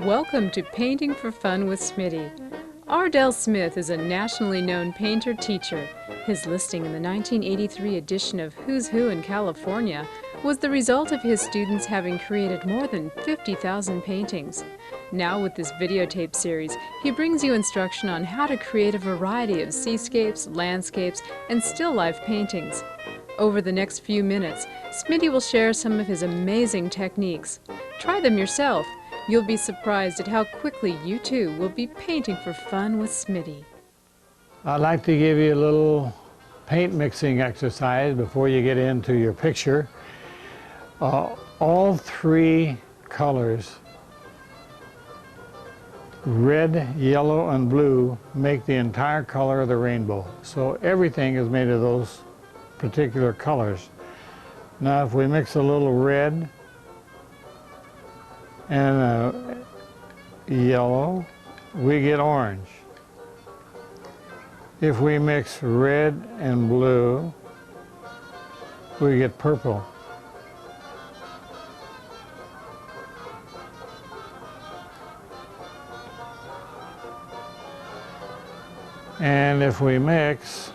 Welcome to Painting for Fun with Smitty. Ardell Smith is a nationally known painter-teacher. His listing in the 1983 edition of Who's Who in California was the result of his students having created more than 50,000 paintings. Now with this videotape series, he brings you instruction on how to create a variety of seascapes, landscapes, and still life paintings. Over the next few minutes, Smitty will share some of his amazing techniques. Try them yourself. You'll be surprised at how quickly you too will be painting for fun with Smitty. I'd like to give you a little paint mixing exercise before you get into your picture. All three colors, red, yellow, and blue, make the entire color of the rainbow. So everything is made of those particular colors. Now if we mix a little red and yellow, we get orange. If we mix red and blue, we get purple. And if we mix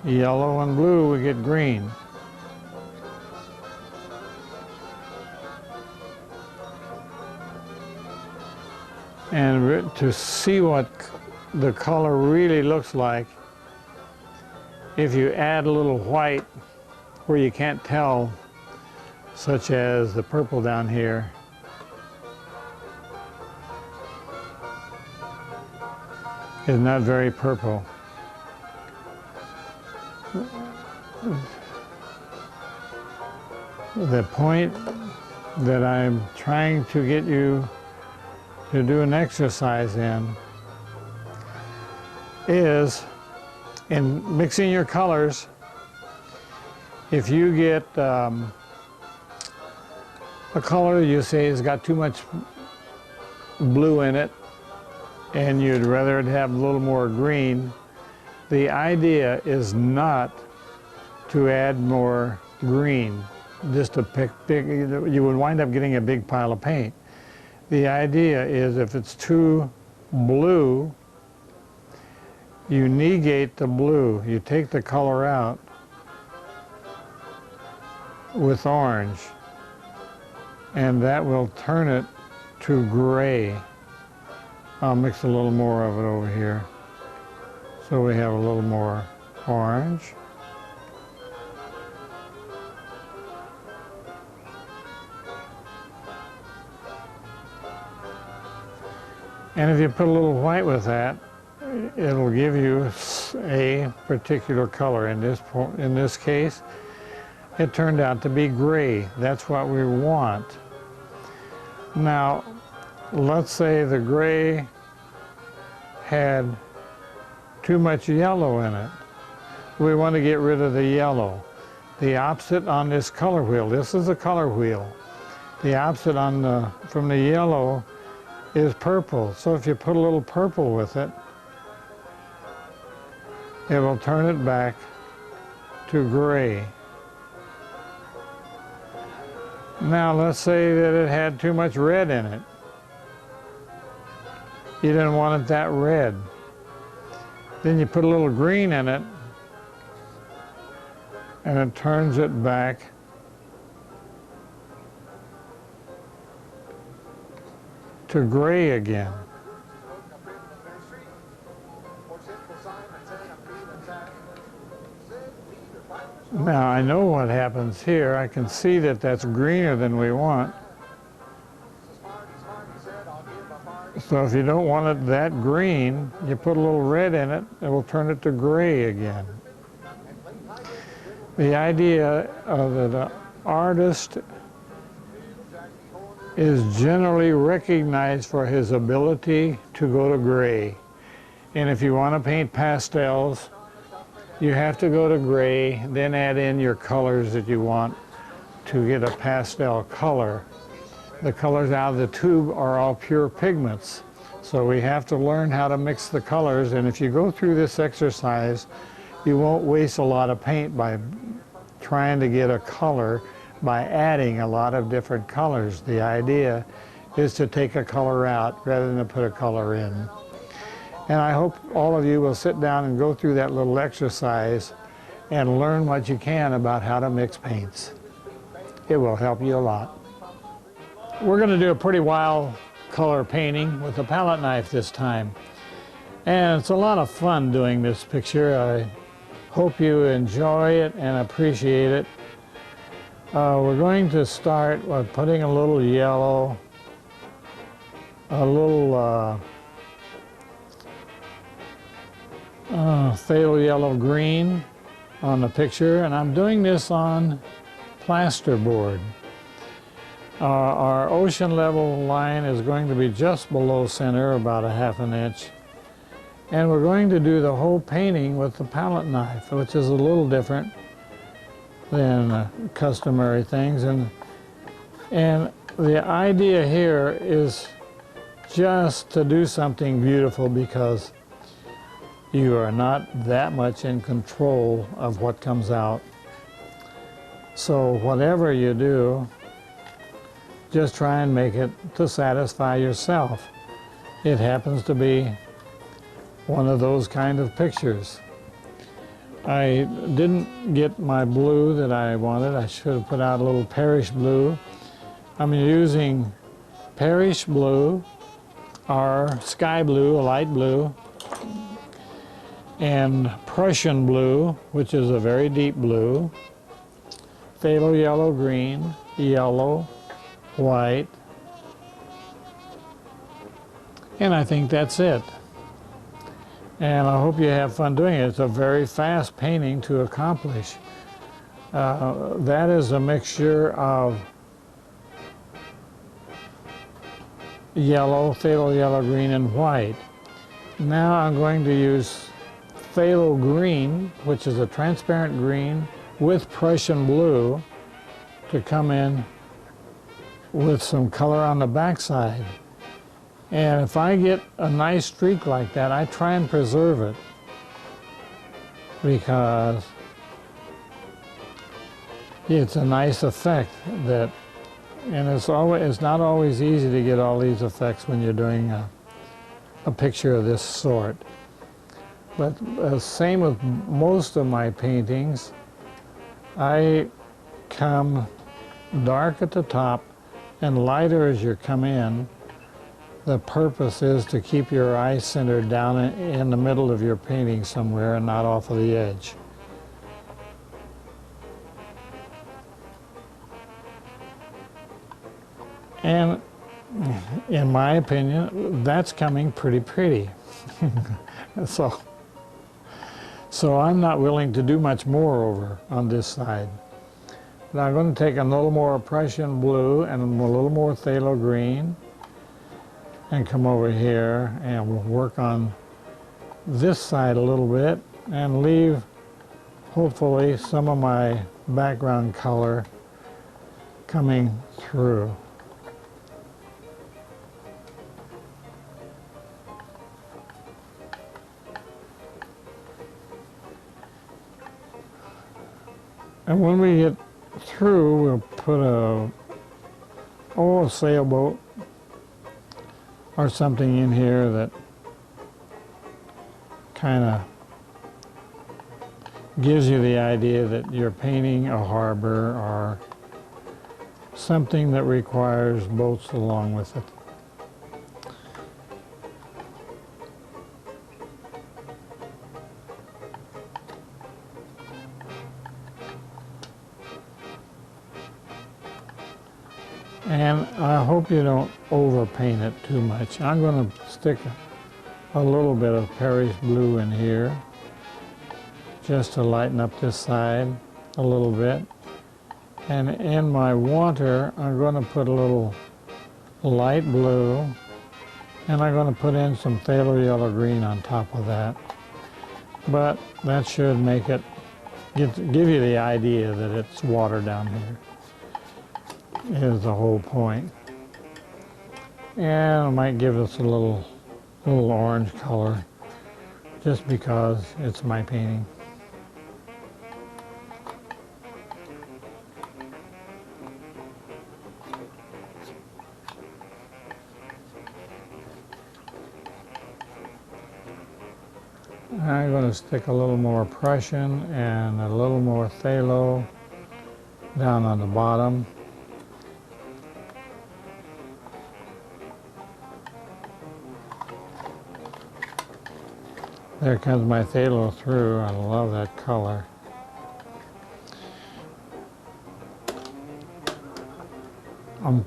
yellow and blue, we get green. And to see what the color really looks like, if you add a little white where you can't tell, such as the purple down here, is not very purple. The point that I'm trying to get you to do an exercise in is in mixing your colors. If you get a color you say has got too much blue in it and you'd rather it have a little more green, the idea is not to add more green, just to pick big. You would wind up getting a big pile of paint. The idea is if it's too blue, you negate the blue. You take the color out with orange, and that will turn it to gray. I'll mix a little more of it over here. So we have a little more orange. And if you put a little white with that, it'll give you a particular color. In this case, it turned out to be gray. That's what we want. Now, let's say the gray had too much yellow in it. We want to get rid of the yellow. The opposite on this color wheel, this is the color wheel. The opposite from the yellow is purple. So if you put a little purple with it, it will turn it back to gray. Now let's say that it had too much red in it. You didn't want it that red. Then you put a little green in it and it turns it back to gray again. Now I know what happens here. I can see that that's greener than we want. So if you don't want it that green, you put a little red in it, it will turn it to gray again. The idea of that an artist is generally recognized for his ability to go to gray. And if you want to paint pastels, you have to go to gray, then add in your colors that you want to get a pastel color. The colors out of the tube are all pure pigments. So we have to learn how to mix the colors, and if you go through this exercise, you won't waste a lot of paint by trying to get a color by adding a lot of different colors. The idea is to take a color out rather than to put a color in. And I hope all of you will sit down and go through that little exercise and learn what you can about how to mix paints. It will help you a lot. We're going to do a pretty wild color painting with a palette knife this time. And it's a lot of fun doing this picture. I hope you enjoy it and appreciate it. We're going to start with putting a little yellow, a little phthalo yellow green on the picture, and I'm doing this on plasterboard. Our ocean level line is going to be just below center, about a ½ inch. And we're going to do the whole painting with the palette knife, which is a little different than customary things. And the idea here is just to do something beautiful, because you are not that much in control of what comes out. So whatever you do, just try and make it to satisfy yourself. It happens to be one of those kind of pictures. I didn't get my blue that I wanted. I should have put out a little Parish blue. I'm using Parish blue, or sky blue, a light blue, and Prussian blue, which is a very deep blue, phthalo yellow green, yellow, white, and I think that's it. And I hope you have fun doing it. It's a very fast painting to accomplish. That is a mixture of yellow, phthalo yellow green, and white. Now I'm going to use phthalo green, which is a transparent green, with Prussian blue to come in with some color on the backside. And if I get a nice streak like that, I try and preserve it, because it's a nice effect that, and it's not always easy to get all these effects when you're doing a picture of this sort. But same with most of my paintings, I come dark at the top and lighter as you come in. The purpose is to keep your eye centered down in the middle of your painting somewhere and not off of the edge. And in my opinion, that's coming pretty pretty. So I'm not willing to do much more over on this side. But I'm going to take a little more Prussian blue and a little more phthalo green, and come over here and we'll work on this side a little bit and leave, hopefully, some of my background color coming through. And when we get through, we'll put a sailboat or something in here that kind of gives you the idea that you're painting a harbor or something that requires boats along with it. And I hope you don't overpaint it too much. I'm going to stick a little bit of Parish blue in here just to lighten up this side a little bit. And in my water, I'm going to put a little light blue, and I'm going to put in some phthalo yellow green on top of that. But that should make it, give you the idea that it's water down here, is the whole point. And it might give us a little orange color, just because it's my painting. I'm going to stick a little more Prussian and a little more phthalo down on the bottom. There comes my phthalo through. I love that color. Um,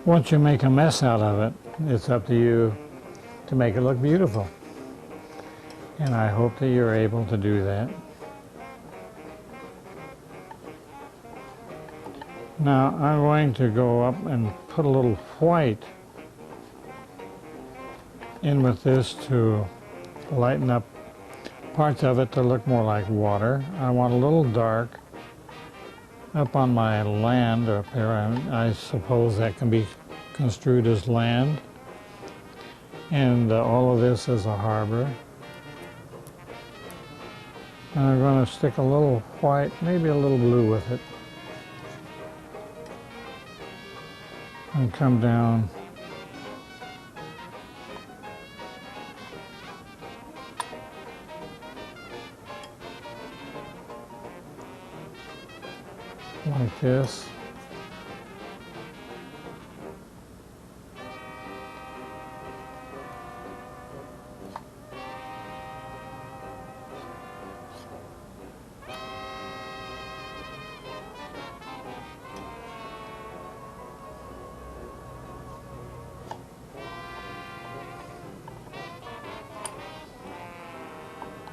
Once you make a mess out of it, it's up to you to make it look beautiful. And I hope that you're able to do that. Now I'm going to go up and put a little white in with this to lighten up parts of it to look more like water. I want a little dark up on my land up here. I suppose that can be construed as land. And all of this is a harbor. And I'm going to stick a little white, maybe a little blue with it. And come down. Like this.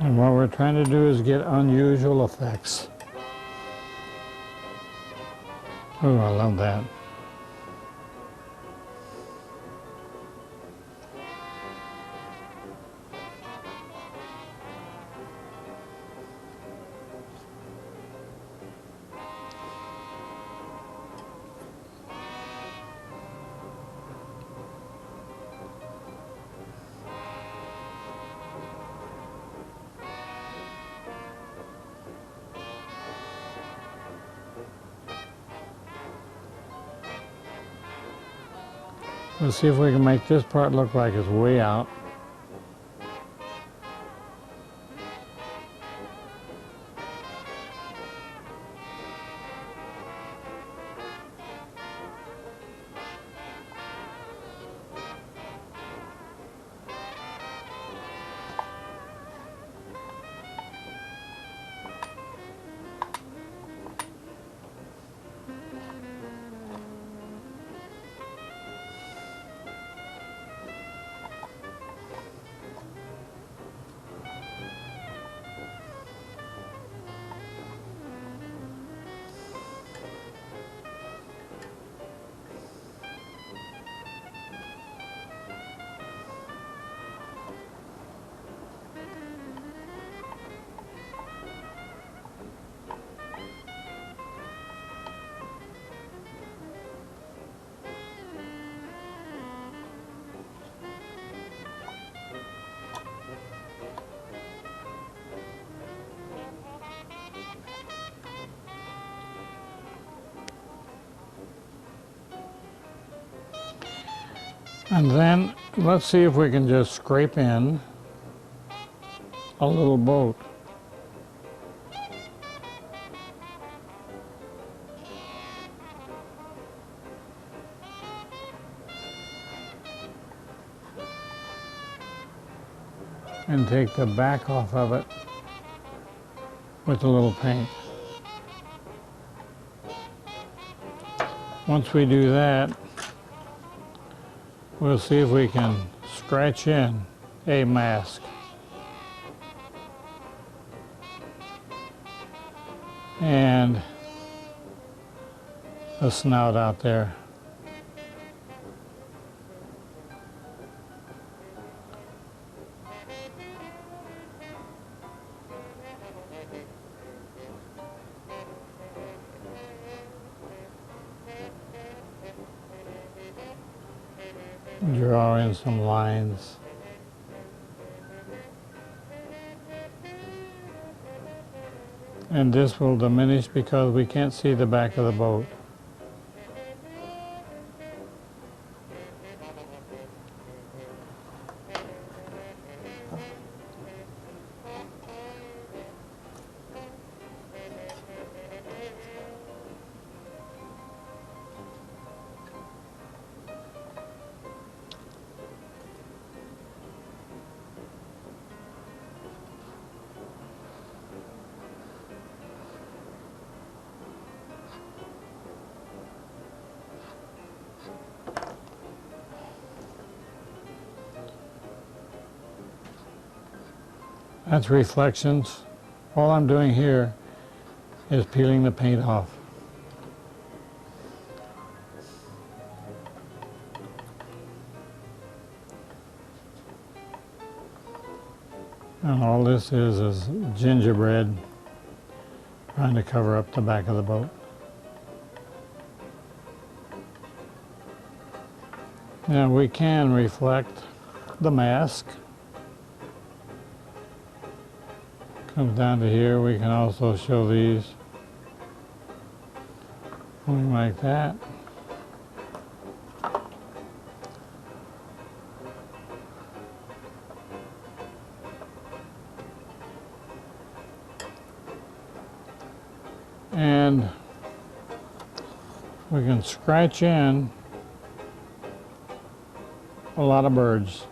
And what we're trying to do is get unusual effects. Oh, I love that. Let's see if we can make this part look like it's way out. And then let's see if we can just scrape in a little boat. and take the back off of it with a little paint. Once we do that, we'll see if we can scratch in a mask. And a snout out there. Draw in some lines. And this will diminish because we can't see the back of the boat. That's reflections. All I'm doing here is peeling the paint off. And all this is gingerbread trying to cover up the back of the boat. Now we can reflect the mask. Comes down to here. We can also show these going like that. And we can scratch in a lot of birds.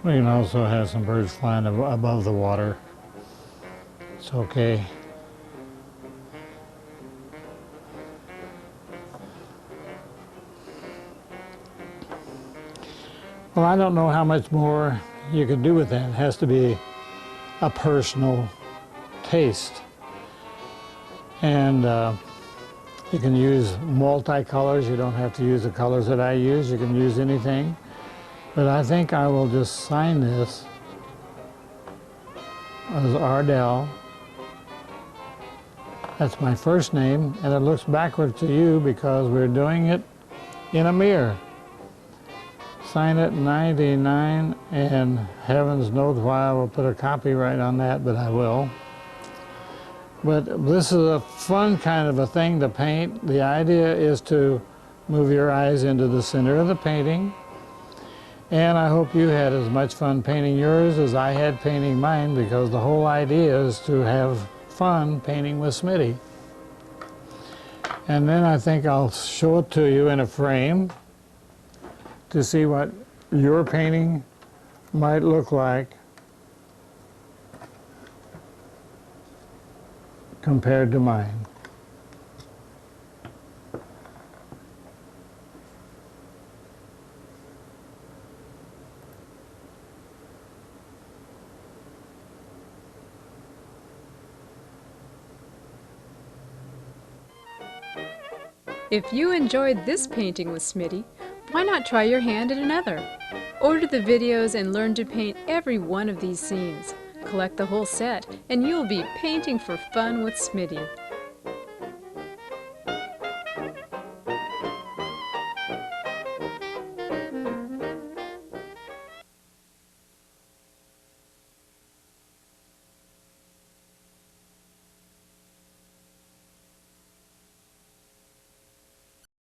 We can also have some birds flying above the water. It's okay. Well, I don't know how much more you can do with that. It has to be a personal taste. And you can use multicolors. You don't have to use the colors that I use. You can use anything. But I think I will just sign this as Ardell. That's my first name, and it looks backwards to you because we're doing it in a mirror. Sign it 99, and heavens knows why I will put a copyright on that, but I will. But this is a fun kind of a thing to paint. The idea is to move your eyes into the center of the painting. And I hope you had as much fun painting yours as I had painting mine, because the whole idea is to have fun painting with Smitty. And then I think I'll show it to you in a frame to see what your painting might look like compared to mine. If you enjoyed this painting with Smitty, why not try your hand at another? Order the videos and learn to paint every one of these scenes. Collect the whole set, and you'll be painting for fun with Smitty.